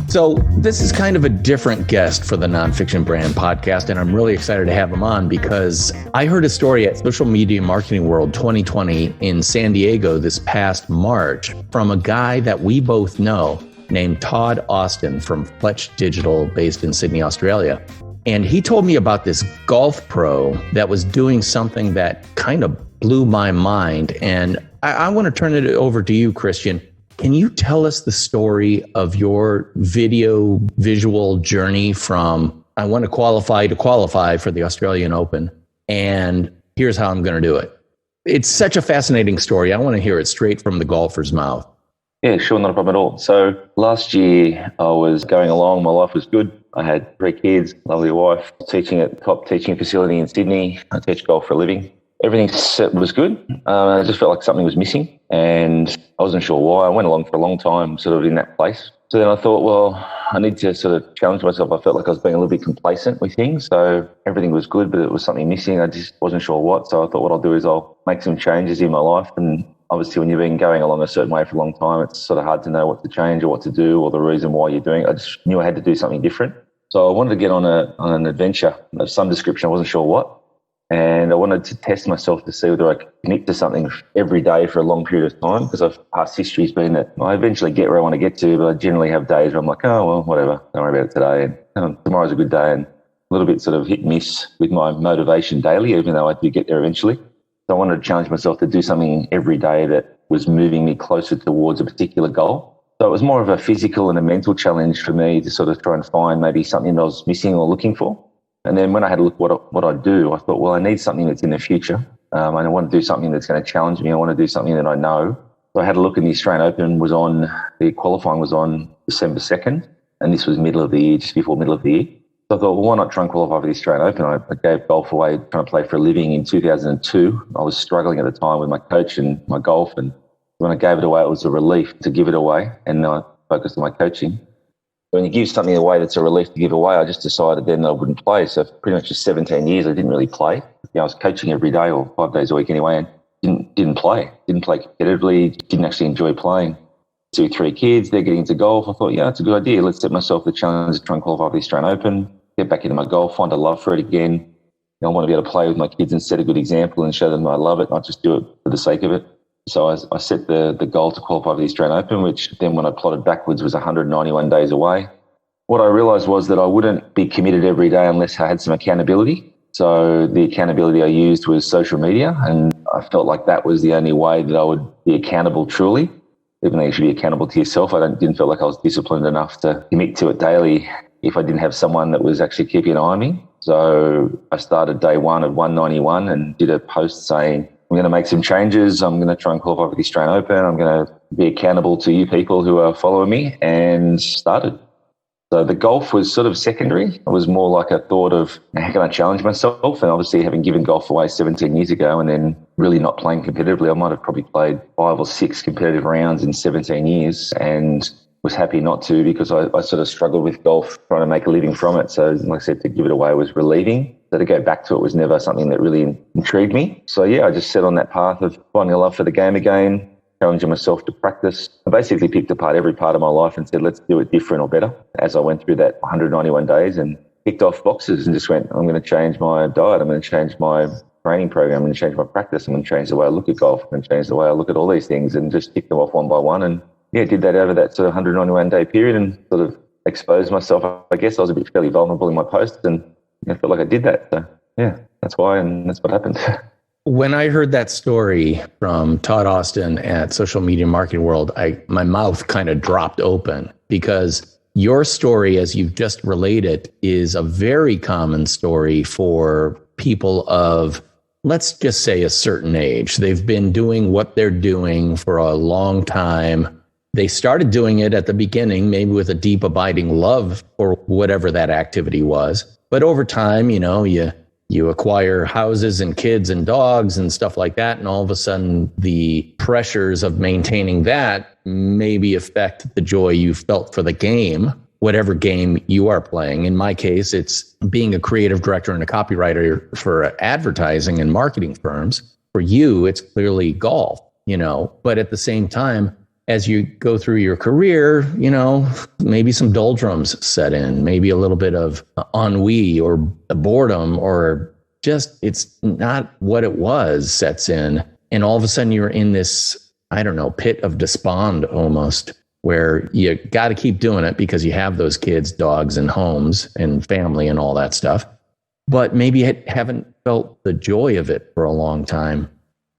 So this is kind of a different guest for the Nonfiction Brand podcast, and I'm really excited to have him on because I heard a story at Social Media Marketing World 2020 in San Diego this past March from a guy that we both know named Todd Austin from Fletch Digital based in Sydney, Australia. And he told me about this golf pro that was doing something that kind of blew my mind. And I want to turn it over to you, Christian. Can you tell us the story of your visual journey from I want to qualify for the Australian Open, and here's how I'm going to do it? It's such a fascinating story. I want to hear it straight from the golfer's mouth. Yeah, sure, not a problem at all. So last year I was going along. My life was good. I had 3 kids, lovely wife, teaching at the top teaching facility in Sydney. I teach golf for a living. Everything was good. I just felt like something was missing and I wasn't sure why. I went along for a long time sort of in that place. So then I thought, well, I need to sort of challenge myself. I felt like I was being a little bit complacent with things. So everything was good, but it was something missing. I just wasn't sure what. So I thought what I'll do is I'll make some changes in my life. And obviously when you've been going along a certain way for a long time, it's sort of hard to know what to change or what to do or the reason why you're doing it. I just knew I had to do something different. So I wanted to get on an adventure of some description. I wasn't sure what. And I wanted to test myself to see whether I could commit to something every day for a long period of time, because past history has been that I eventually get where I want to get to, but I generally have days where I'm like, oh, well, whatever, don't worry about it today. And tomorrow's a good day, and a little bit sort of hit and miss with my motivation daily, even though I do get there eventually. So I wanted to challenge myself to do something every day that was moving me closer towards a particular goal. So it was more of a physical and a mental challenge for me to sort of try and find maybe something that I was missing or looking for. And then when I had a look at what I do, I thought, well, I need something that's in the future. And I want to do something that's going to challenge me. I want to do something that I know. So I had a look, and the Australian Open the qualifying was on December 2nd. And this was middle of the year, just before middle of the year. So I thought, well, why not try and qualify for the Australian Open? I gave golf away, trying to play for a living in 2002. I was struggling at the time with my coach and my golf. And when I gave it away, it was a relief to give it away. And I focused on my coaching. When you give something away that's a relief to give away, I just decided then that I wouldn't play. So for pretty much just 17 years, I didn't really play. I was coaching every day or 5 days a week anyway, and didn't play competitively, didn't actually enjoy playing. 2, 3 kids, they're getting into golf. I thought, yeah, that's a good idea. Let's set myself the challenge to try and qualify for the Australian Open, get back into my golf, find a love for it again. I want to be able to play with my kids and set a good example and show them I love it, not just do it for the sake of it. So I set the goal to qualify for the Australian Open, which then when I plotted backwards was 191 days away. What I realised was that I wouldn't be committed every day unless I had some accountability. So the accountability I used was social media, and I felt like that was the only way that I would be accountable truly. Even though you should be accountable to yourself, I didn't feel like I was disciplined enough to commit to it daily if I didn't have someone that was actually keeping an eye on me. So I started day one at 191 and did a post saying, I'm going to make some changes. I'm going to try and qualify for the Australian Open. I'm going to be accountable to you people who are following me, and started. So the golf was sort of secondary. It was more like a thought of how can I challenge myself? And obviously having given golf away 17 years ago and then really not playing competitively, I might have probably played 5 or 6 competitive rounds in 17 years and was happy not to, because I sort of struggled with golf, trying to make a living from it. So like I said, to give it away was relieving. So to go back to it was never something that really intrigued me. So yeah, I just set on that path of finding a love for the game again, challenging myself to practice. I basically picked apart every part of my life and said, let's do it different or better. As I went through that 191 days and ticked off boxes and just went, I'm going to change my diet. I'm going to change my training program. I'm going to change my practice. I'm going to change the way I look at golf. I'm going to change the way I look at all these things, and just tick them off one by one. And yeah, did that over that sort of 191 day period and sort of exposed myself. I guess I was a bit fairly vulnerable in my posts, and I felt like I did that. So yeah, that's why, and that's what happened. When I heard that story from Todd Austin at Social Media Marketing World, my mouth kind of dropped open, because your story, as you've just related, is a very common story for people of, let's just say, a certain age. They've been doing what they're doing for a long time. They started doing it at the beginning, maybe with a deep, abiding love for whatever that activity was. But over time, you acquire houses and kids and dogs and stuff like that. And all of a sudden, the pressures of maintaining that maybe affect the joy you felt for the game, whatever game you are playing. In my case, it's being a creative director and a copywriter for advertising and marketing firms. For you, it's clearly golf, but at the same time, as you go through your career, maybe some doldrums set in, maybe a little bit of ennui or boredom, or just it's not what it was sets in. And all of a sudden you're in this, I don't know, pit of despond almost, where you got to keep doing it because you have those kids, dogs, and homes and family and all that stuff. But maybe you haven't felt the joy of it for a long time.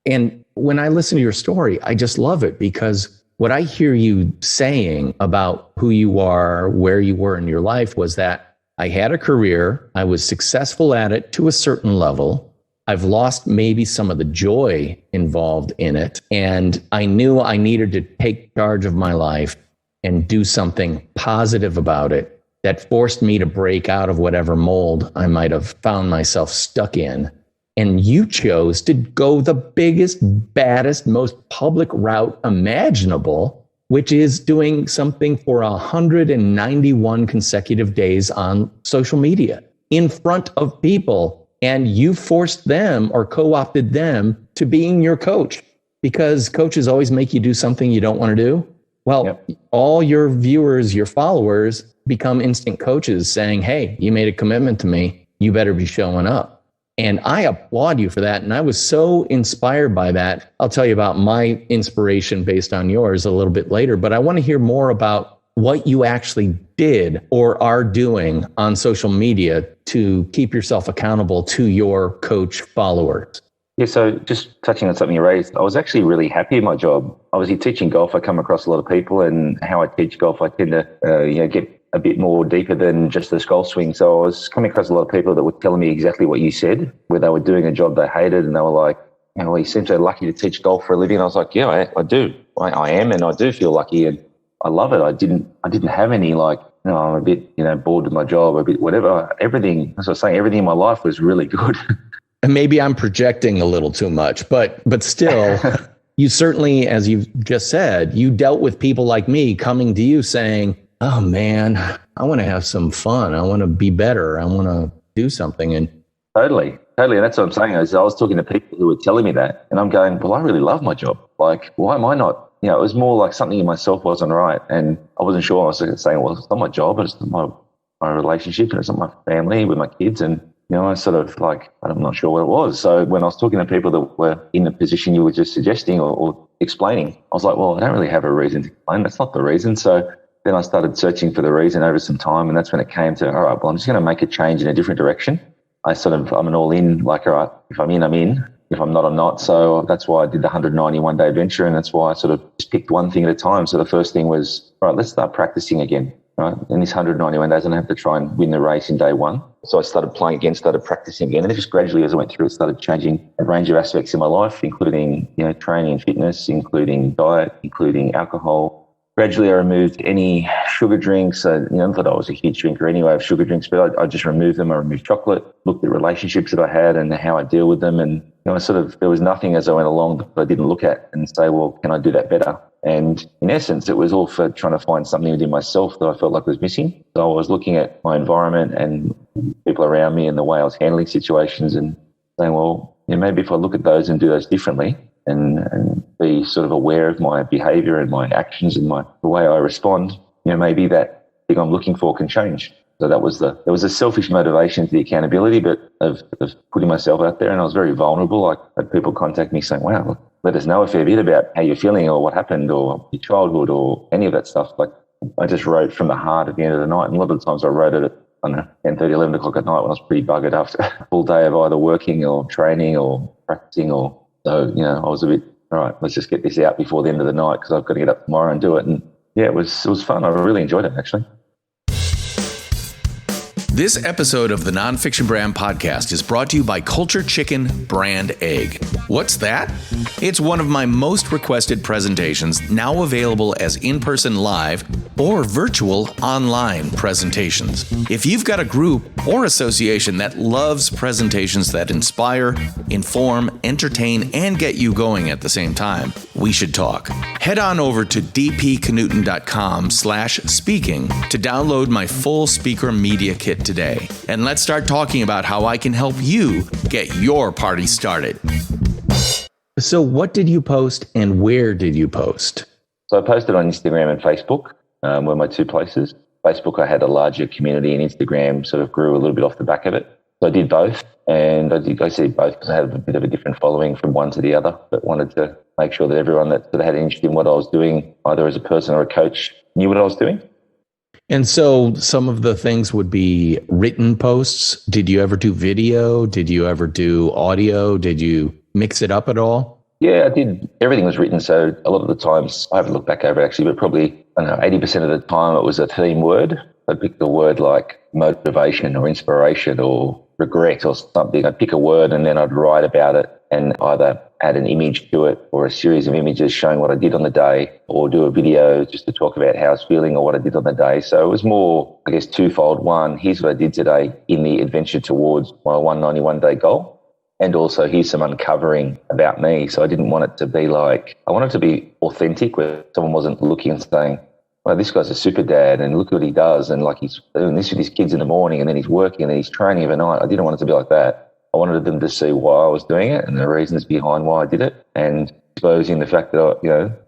And when I listen to your story, I just love it, because what I hear you saying about who you are, where you were in your life, was that I had a career, I was successful at it to a certain level, I've lost maybe some of the joy involved in it, and I knew I needed to take charge of my life and do something positive about it that forced me to break out of whatever mold I might have found myself stuck in. And you chose to go the biggest, baddest, most public route imaginable, which is doing something for 191 consecutive days on social media in front of people. And you forced them or co-opted them to being your coach, because coaches always make you do something you don't want to do. Well, yep. All your viewers, your followers become instant coaches saying, hey, you made a commitment to me, you better be showing up. And I applaud you for that. And I was so inspired by that. I'll tell you about my inspiration based on yours a little bit later, but I want to hear more about what you actually did or are doing on social media to keep yourself accountable to your coach followers. Yeah, so just touching on something you raised, I was actually really happy in my job. Obviously, teaching golf, I come across a lot of people, and how I teach golf, I tend to get a bit more deeper than just this golf swing. So I was coming across a lot of people that were telling me exactly what you said, where they were doing a job they hated, and they were like, you seem so lucky to teach golf for a living. And I was like, yeah, I do. I am, and I do feel lucky, and I love it. I didn't have any I'm a bit, bored with my job, a bit whatever. Everything, as I was saying, everything in my life was really good. And maybe I'm projecting a little too much, but still, you certainly, as you've just said, you dealt with people like me coming to you saying, oh man, I want to have some fun. I want to be better. I want to do something. And Totally. And that's what I'm saying. I was talking to people who were telling me that, and I'm going, well, I really love my job. Like, why am I not? It was more like something in myself wasn't right. And I wasn't sure. I was saying, well, it's not my job, it's not my relationship, and it's not my family with my kids. And, I sort of I'm not sure what it was. So when I was talking to people that were in the position you were just suggesting or explaining, I was like, well, I don't really have a reason to explain. That's not the reason. So then I started searching for the reason over some time, and that's when it came to, all right, well, I'm just going to make a change in a different direction. I'm an all-in, all right, if I'm in, I'm in. If I'm not, I'm not. So that's why I did the 191-day adventure, and that's why I sort of just picked one thing at a time. So the first thing was, all right, let's start practicing again. Right? In this 191 days, I don't have to try and win the race in day one. So I started playing again, started practicing again. And just gradually as I went through it, started changing a range of aspects in my life, including, training and fitness, including diet, including alcohol. Gradually, I removed any sugar drinks. Not that I was a huge drinker anyway of sugar drinks, but I just removed them. I removed chocolate, looked at relationships that I had and how I deal with them. And, there was nothing as I went along that I didn't look at and say, well, can I do that better? And in essence, it was all for trying to find something within myself that I felt like was missing. So I was looking at my environment and people around me and the way I was handling situations and saying, well, maybe if I look at those and do those differently, and be sort of aware of my behavior and my actions and the way I respond, maybe that thing I'm looking for can change. So there was a selfish motivation to the accountability, but of putting myself out there, and I was very vulnerable. I had people contact me saying, wow, let us know a fair bit about how you're feeling or what happened or your childhood or any of that stuff. Like, I just wrote from the heart at the end of the night. And a lot of the times I wrote it at 10:30, 11 o'clock at night when I was pretty buggered after a full day of either working or training or practicing or so, I was a bit, all right, let's just get this out before the end of the night because I've got to get up tomorrow and do it. And yeah, it was fun. I really enjoyed it, actually. This episode of the Nonfiction Brand podcast is brought to you by Culture Chicken Brand Egg. What's that? It's one of my most requested presentations, now available as in-person live or virtual online presentations. If you've got a group or association that loves presentations that inspire, inform, entertain, and get you going at the same time, we should talk. Head on over to dpknudten.com/speaking to download my full speaker media kit today. And let's start talking about how I can help you get your party started. So what did you post and where did you post? So I posted on Instagram and Facebook, were my two places. Facebook, I had a larger community, and Instagram sort of grew a little bit off the back of it. So I did both, and I said both because I had a bit of a different following from one to the other, but wanted to make sure that everyone that had an interest in what I was doing, either as a person or a coach, knew what I was doing. And so some of the things would be written posts. Did you ever do video? Did you ever do audio? Did you mix it up at all? Yeah, I did. Everything was written. So a lot of the times, I haven't looked back over it actually, but probably, I don't know, 80% of the time it was a theme word. I'd pick the word like motivation or inspiration or regret or something. I'd pick a word and then I'd write about it and either add an image to it or a series of images showing what I did on the day, or do a video just to talk about how I was feeling or what I did on the day. So it was more, I guess, twofold. One, here's what I did today in the adventure towards my 191-day goal. And also, here's some uncovering about me. So I didn't want it to be like, I wanted it to be authentic, where someone wasn't looking and saying, well, this guy's a super dad and look what he does. And like he's doing this with his kids in the morning and then he's working and then he's training overnight. I didn't want it to be like that. I wanted them to see why I was doing it and the reasons behind why I did it, and exposing the fact that,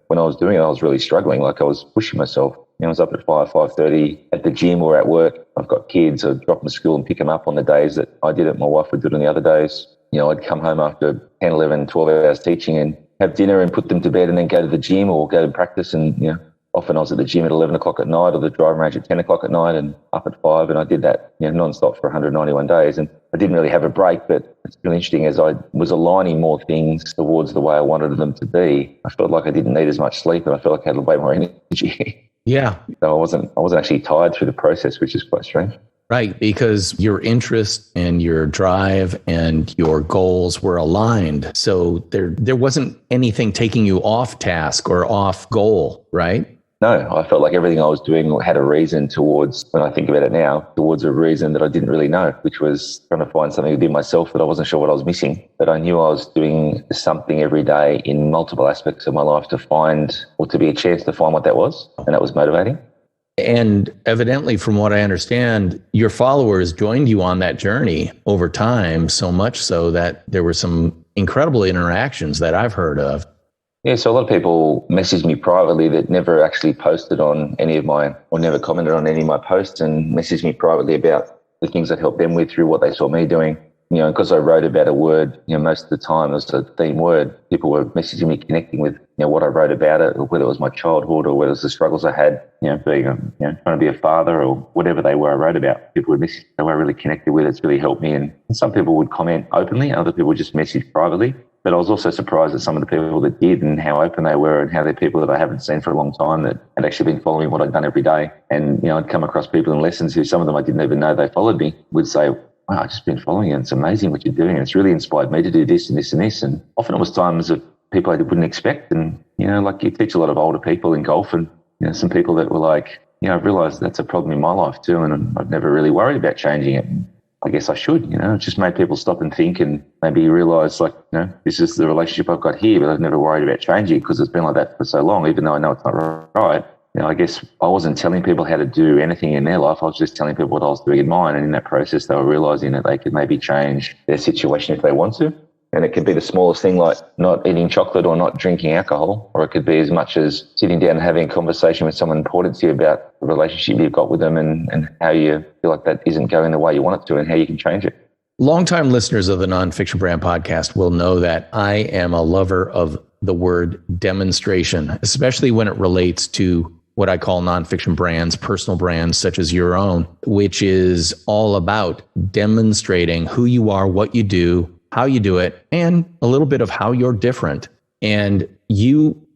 when I was doing it, I was really struggling. Like I was pushing myself. I was up at 5:30 at the gym or at work. I've got kids. I'd drop them to school and pick them up on the days that I did it. My wife would do it on the other days. I'd come home after 10, 11, 12 hours teaching and have dinner and put them to bed and then go to the gym or go to practice. And, often I was at the gym at 11 o'clock at night or the driving range at 10 o'clock at night and up at 5. And I did that, nonstop for 191 days. And I didn't really have a break, but it's really interesting as I was aligning more things towards the way I wanted them to be. I felt like I didn't need as much sleep and I felt like I had way more energy. Yeah. So I wasn't actually tired through the process, which is quite strange. Right, because your interest and your drive and your goals were aligned. So there wasn't anything taking you off task or off goal, right? No, I felt like everything I was doing had a reason towards, when I think about it now, towards a reason that I didn't really know, which was trying to find something within myself that I wasn't sure what I was missing. But I knew I was doing something every day in multiple aspects of my life to find, or to be a chance to find what that was. And that was motivating. And evidently, from what I understand, your followers joined you on that journey over time, so much so that there were some incredible interactions that I've heard of. Yeah, so a lot of people messaged me privately that never actually posted on any of my, or never commented on any of my posts, and messaged me privately about the things that helped them with through what they saw me doing. Because I wrote about a word, most of the time it was a theme word. People were messaging me, connecting with, what I wrote about it, or whether it was my childhood or whether it was the struggles I had, being, trying to be a father or whatever they were I wrote about. People would message, they were really connected with it. It's really helped me. And some people would comment openly, other people would just message privately. But I was also surprised at some of the people that did and how open they were, and how they're people that I haven't seen for a long time that had actually been following what I'd done every day. And, I'd come across people in lessons who, some of them I didn't even know they followed me, would say, wow, I've just been following you. It's amazing what you're doing. It's really inspired me to do this and this and this. And often it was times of people I wouldn't expect. And, like you teach a lot of older people in golf, and, some people that were like, I've realized that's a problem in my life too. And I've never really worried about changing it. I guess I should, it just made people stop and think and maybe realize, like, this is the relationship I've got here, but I've never worried about changing it because it's been like that for so long, even though I know it's not right. I guess I wasn't telling people how to do anything in their life. I was just telling people what I was doing in mine. And in that process, they were realizing that they could maybe change their situation if they want to. And it could be the smallest thing, like not eating chocolate or not drinking alcohol, or it could be as much as sitting down and having a conversation with someone important to you about the relationship you've got with them, and how you feel like that isn't going the way you want it to, and how you can change it. Longtime listeners of the Nonfiction Brand podcast will know that I am a lover of the word demonstration, especially when it relates to what I call nonfiction brands, personal brands such as your own, which is all about demonstrating who you are, what you do, how you do it, and a little bit of how you're different. And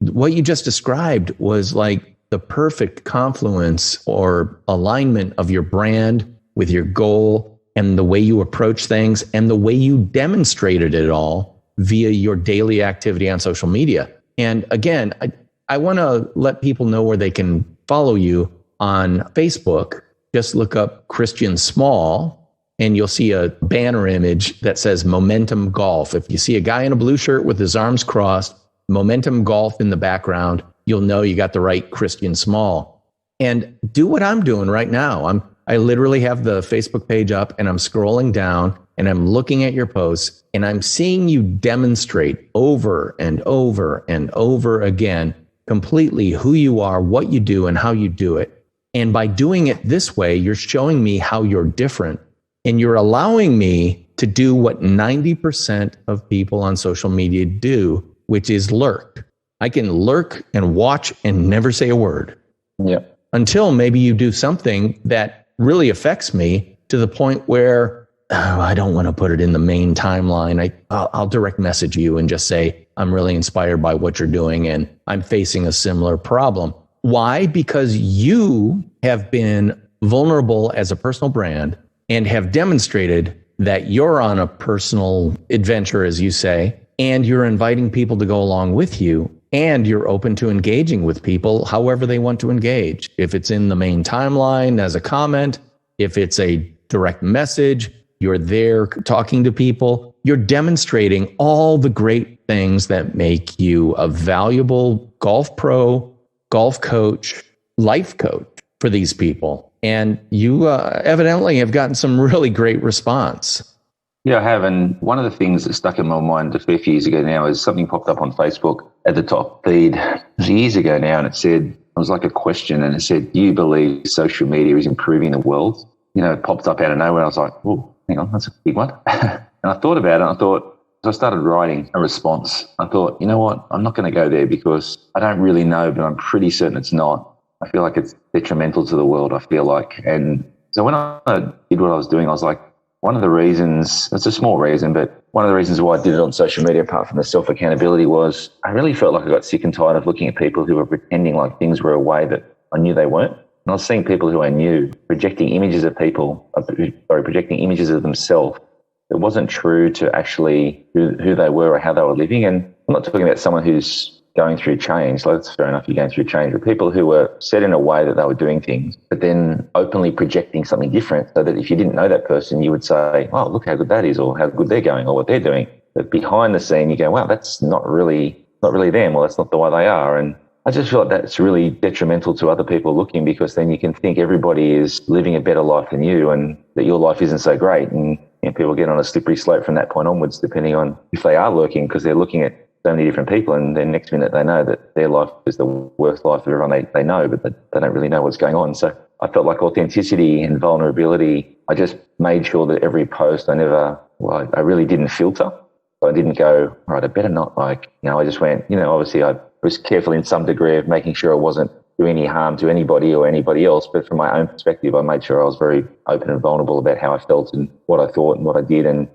what you just described was like the perfect confluence or alignment of your brand with your goal and the way you approach things and the way you demonstrated it all via your daily activity on social media. And again, I want to let people know where they can follow you on Facebook. Just look up Christian Small, and you'll see a banner image that says Momentum Golf. If you see a guy in a blue shirt with his arms crossed, Momentum Golf in the background, you'll know you got the right Christian Small. And do what I'm doing right now. I literally have the Facebook page up, and I'm scrolling down, and I'm looking at your posts, and I'm seeing you demonstrate over and over and over again completely who you are, what you do, and how you do it. And by doing it this way, you're showing me how you're different. And you're allowing me to do what 90% of people on social media do, which is lurk. I can lurk and watch and never say a word. Yeah. Until maybe you do something that really affects me to the point where I don't want to put it in the main timeline. I'll direct message you and just say, I'm really inspired by what you're doing and I'm facing a similar problem. Why? Because you have been vulnerable as a personal brand and have demonstrated that you're on a personal adventure, as you say, and you're inviting people to go along with you, and you're open to engaging with people however they want to engage. If it's in the main timeline as a comment, if it's a direct message, you're there talking to people. You're demonstrating all the great things that make you a valuable golf pro, golf coach, life coach for these people. And you evidently have gotten some really great response. Yeah, I have. And one of the things that stuck in my mind a fair few years ago now is something popped up on Facebook at the top feed. It was years ago now, and it was like a question, and it said, do you believe social media is improving the world? You know, it popped up out of nowhere. I was like, oh, hang on, that's a big one. And I thought about it, and so I started writing a response. I thought, you know what, I'm not going to go there because I don't really know, but I'm pretty certain it's not. I feel like it's detrimental to the world, I feel like. And so when I did what I was doing, I was like, one of the reasons, it's a small reason, but one of the reasons why I did it on social media, apart from the self-accountability, was I really felt like I got sick and tired of looking at people who were pretending like things were a way that I knew they weren't. And I was seeing people who I knew projecting images of projecting images of themselves that wasn't true to actually who they were or how they were living. And I'm not talking about someone who's going through change. Like, it's fair enough, you're going through change, but people who were set in a way that they were doing things, but then openly projecting something different, so that if you didn't know that person, you would say, oh, look how good that is, or how good they're going, or what they're doing. But behind the scene, you go, wow, that's not really them, or that's not the way they are. And I just feel like that's really detrimental to other people looking, because then you can think everybody is living a better life than you and that your life isn't so great. And people get on a slippery slope from that point onwards, depending on if they are lurking, because they're looking at so many different people, and then next minute they know that their life is the worst life of everyone they know, but they don't really know what's going on. So I felt like authenticity and vulnerability, I just made sure that every post I really didn't filter. So I didn't go, right, I better not I just went, obviously I was careful in some degree of making sure I wasn't doing any harm to anybody or anybody else. But from my own perspective, I made sure I was very open and vulnerable about how I felt and what I thought and what I did. And,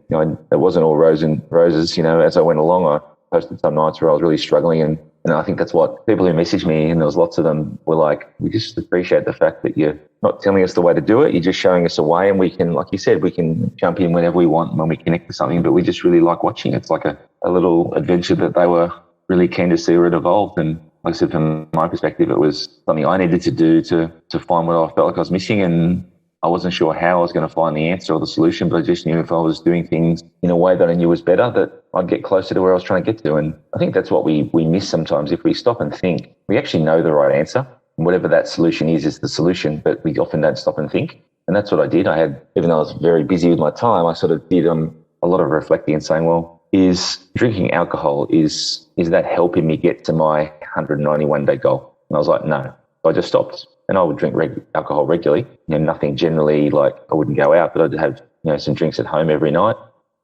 it wasn't all roses, as I went along. I posted some nights where I was really struggling, and I think that's what people who messaged me, and there was lots of them, were like, we just appreciate the fact that you're not telling us the way to do it, you're just showing us a way, and we can, like you said, we can jump in whenever we want when we connect to something, but we just really like watching. It's like a little adventure that they were really keen to see where it evolved. And like I said, from my perspective, it was something I needed to do to find what I felt like I was missing, and I wasn't sure how I was going to find the answer or the solution, but I just knew if I was doing things in a way that I knew was better, that I'd get closer to where I was trying to get to. And I think that's what we miss sometimes. If we stop and think, we actually know the right answer. And whatever that solution is the solution, but we often don't stop and think. And that's what I did. Even though I was very busy with my time, I sort of did a lot of reflecting and saying, well, is drinking alcohol, is that helping me get to my 191-day goal? And I was like, no. So I just stopped. And I would drink alcohol regularly, nothing generally, like I wouldn't go out, but I'd have, some drinks at home every night.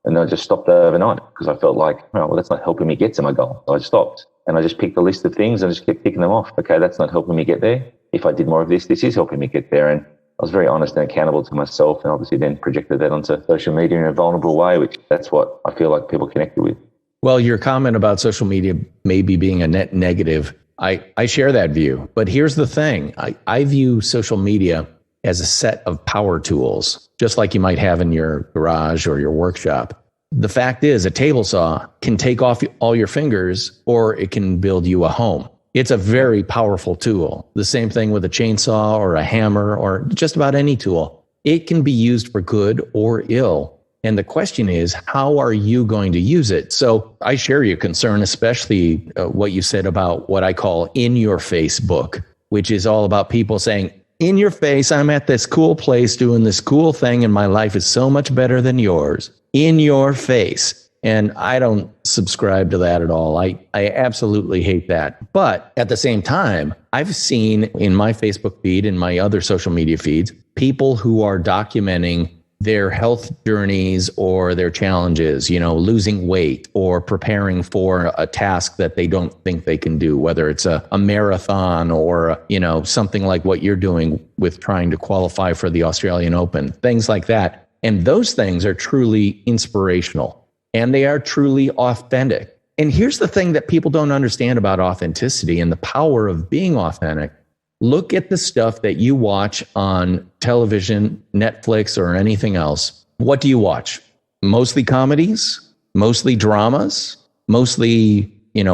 And then I just stopped overnight because I felt like, oh, well, that's not helping me get to my goal. So I stopped, and I just picked a list of things and just kept ticking them off. Okay, that's not helping me get there. If I did more of this is helping me get there. And I was very honest and accountable to myself, and obviously then projected that onto social media in a vulnerable way, which that's what I feel like people connected with. Well, your comment about social media maybe being a net negative, I share that view. But here's the thing. I view social media as a set of power tools, just like you might have in your garage or your workshop. The fact is, a table saw can take off all your fingers, or it can build you a home. It's a very powerful tool. The same thing with a chainsaw or a hammer or just about any tool. It can be used for good or ill. And the question is, how are you going to use it? So I share your concern, especially what you said about what I call in your face book, which is all about people saying, in your face, I'm at this cool place doing this cool thing, and my life is so much better than yours. In your face. And I don't subscribe to that at all. I absolutely hate that. But at the same time, I've seen in my Facebook feed and my other social media feeds, people who are documenting their health journeys or their challenges, losing weight or preparing for a task that they don't think they can do, whether it's a marathon or, something like what you're doing with trying to qualify for the Australian Open, things like that. And those things are truly inspirational and they are truly authentic. And here's the thing that people don't understand about authenticity and the power of being authentic. Look at the stuff that you watch on television, Netflix, or anything else. What do you watch? Mostly comedies, mostly dramas, mostly,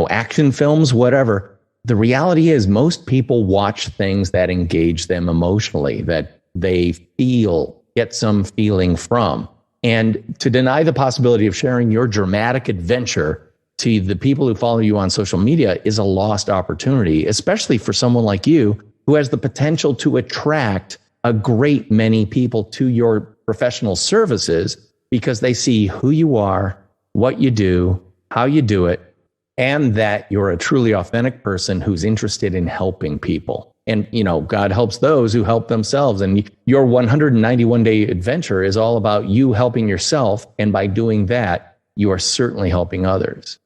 action films, whatever. The reality is most people watch things that engage them emotionally, that they get some feeling from. And to deny the possibility of sharing your dramatic adventure to the people who follow you on social media is a lost opportunity, especially for someone like you who has the potential to attract a great many people to your professional services because they see who you are, what you do, how you do it, and that you're a truly authentic person who's interested in helping people. And, God helps those who help themselves. And your 191-day adventure is all about you helping yourself. And by doing that, you are certainly helping others.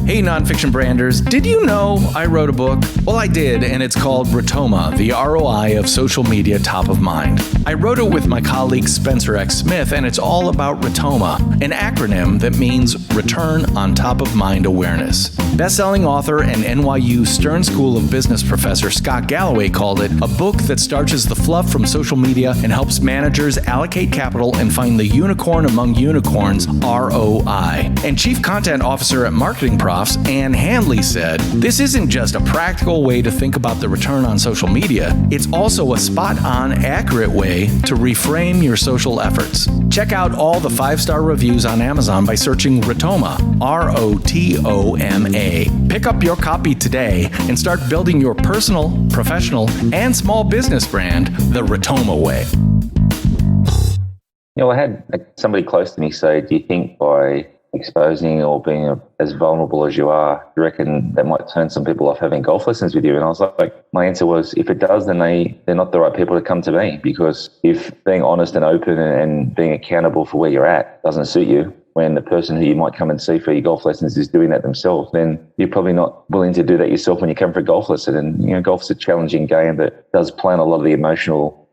Hey, nonfiction branders, did you know I wrote a book? Well, I did, and it's called Rotoma, the ROI of social media top of mind. I wrote it with my colleague Spencer X. Smith, and it's all about Rotoma, an acronym that means Return on Top of Mind Awareness. Best-selling author and NYU Stern School of Business professor Scott Galloway called it a book that starches the fluff from social media and helps managers allocate capital and find the unicorn among unicorns, ROI. And Chief Content Officer at Marketing Profs, Ann Handley said, this isn't just a practical way to think about the return on social media, it's also a spot-on, accurate way to reframe your social efforts. Check out all the 5-star reviews on Amazon by searching Rotoma, Rotoma. Pick up your copy today and start building your personal, professional, and small business brand the Rotoma way. I had somebody close to me say, do you think by exposing or being as vulnerable as you are, you reckon that might turn some people off having golf lessons with you? And I was like, my answer was, if it does, then they're not the right people to come to me, because if being honest and open and being accountable for where you're at doesn't suit you, when the person who you might come and see for your golf lessons is doing that themselves, then you're probably not willing to do that yourself when you come for a golf lesson. And, golf's a challenging game that does play on a lot of the emotional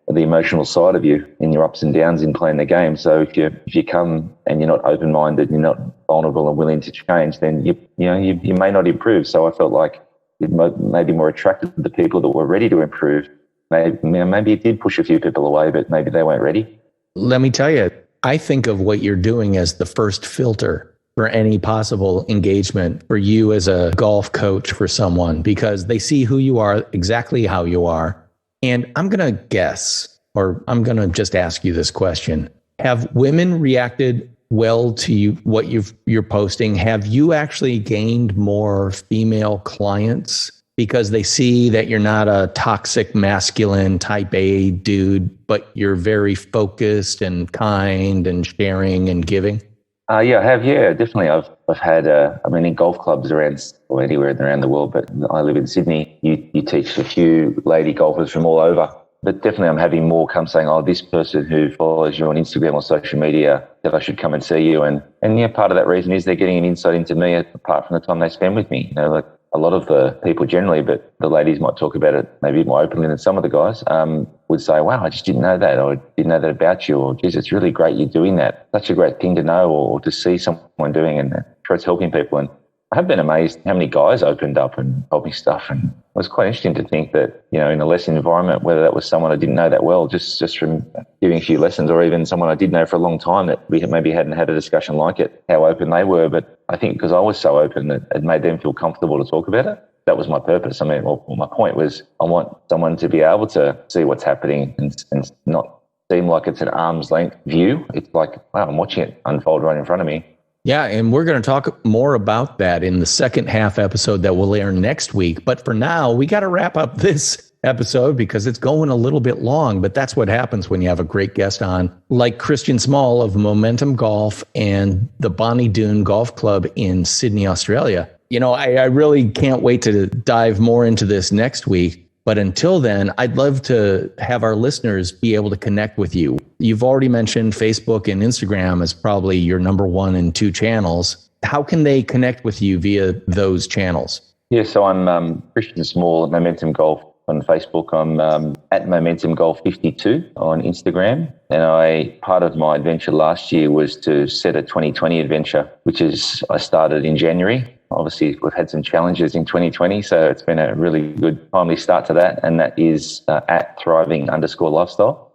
side of you in your ups and downs in playing the game. So if you come and you're not open-minded, you're not vulnerable and willing to change, then you may not improve. So I felt like it may be more attractive to the people that were ready to improve. Maybe it did push a few people away, but maybe they weren't ready. Let me tell you, I think of what you're doing as the first filter for any possible engagement for you as a golf coach for someone, because they see who you are, exactly how you are. And I'm going to guess, or I'm going to just ask you this question. Have women reacted well to what you're posting? Have you actually gained more female clients because they see that you're not a toxic masculine type A dude, but you're very focused and kind and sharing and giving? Yeah, I have. Yeah, definitely. I've had, in golf clubs around, or anywhere around the world, but I live in Sydney. You teach a few lady golfers from all over. But definitely I'm having more come saying, this person who follows you on Instagram or social media, that I should come and see you. And part of that reason is they're getting an insight into me apart from the time they spend with me. Like a lot of the people generally, but the ladies might talk about it maybe more openly than some of the guys, would say, wow, I just didn't know that, or didn't know that about you, or geez, it's really great you're doing that. Such a great thing to know or to see someone doing, and sure it's helping people. And I have been amazed how many guys opened up and told me stuff, and it was quite interesting to think that, in a lesson environment, whether that was someone I didn't know that well, just from giving a few lessons, or even someone I did know for a long time that we maybe hadn't had a discussion like it, how open they were. But I think because I was so open, that it made them feel comfortable to talk about it. That was my purpose. My point was I want someone to be able to see what's happening and not seem like it's an arm's length view. It's like, wow, I'm watching it unfold right in front of me. Yeah, and we're going to talk more about that in the second half episode that will air next week. But for now, we got to wrap up this episode because it's going a little bit long, but that's what happens when you have a great guest on, like Christian Small of Momentum Golf and the Bonnie Doon Golf Club in Sydney, Australia. I really can't wait to dive more into this next week. But until then, I'd love to have our listeners be able to connect with you. You've already mentioned Facebook and Instagram as probably your number 1 and 2 channels. How can they connect with you via those channels? Yeah, so I'm Christian Small at Momentum Golf on Facebook. I'm at Momentum Golf 52 on Instagram. And part of my adventure last year was to set a 2020 adventure, which I started in January. Obviously, we've had some challenges in 2020, so it's been a really good, timely start to that. And that is at thriving_lifestyle.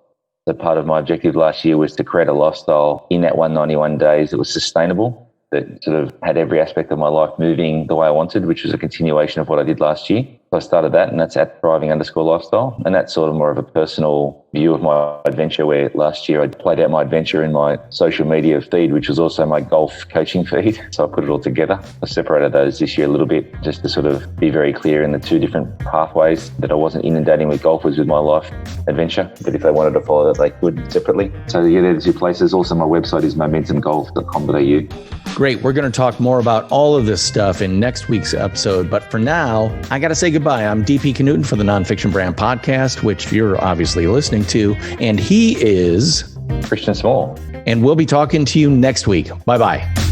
So part of my objective last year was to create a lifestyle in that 191 days that was sustainable, that sort of had every aspect of my life moving the way I wanted, which was a continuation of what I did last year. So I started that, and that's at thriving_lifestyle. And that's sort of more of a personal view of my adventure, where last year I played out my adventure in my social media feed, which was also my golf coaching feed. So I put it all together. I separated those this year a little bit just to sort of be very clear in the 2 different pathways, that I wasn't inundating with golfers with my life adventure, but if they wanted to follow that, they could separately. So yeah, they're the 2 places. Also, my website is momentumgolf.com.au. Great. We're going to talk more about all of this stuff in next week's episode. But for now, I got to say goodbye. I'm DP Knudten for the Nonfiction Brand Podcast, which you're obviously listening to. And he is Christian Small. And we'll be talking to you next week. Bye-bye.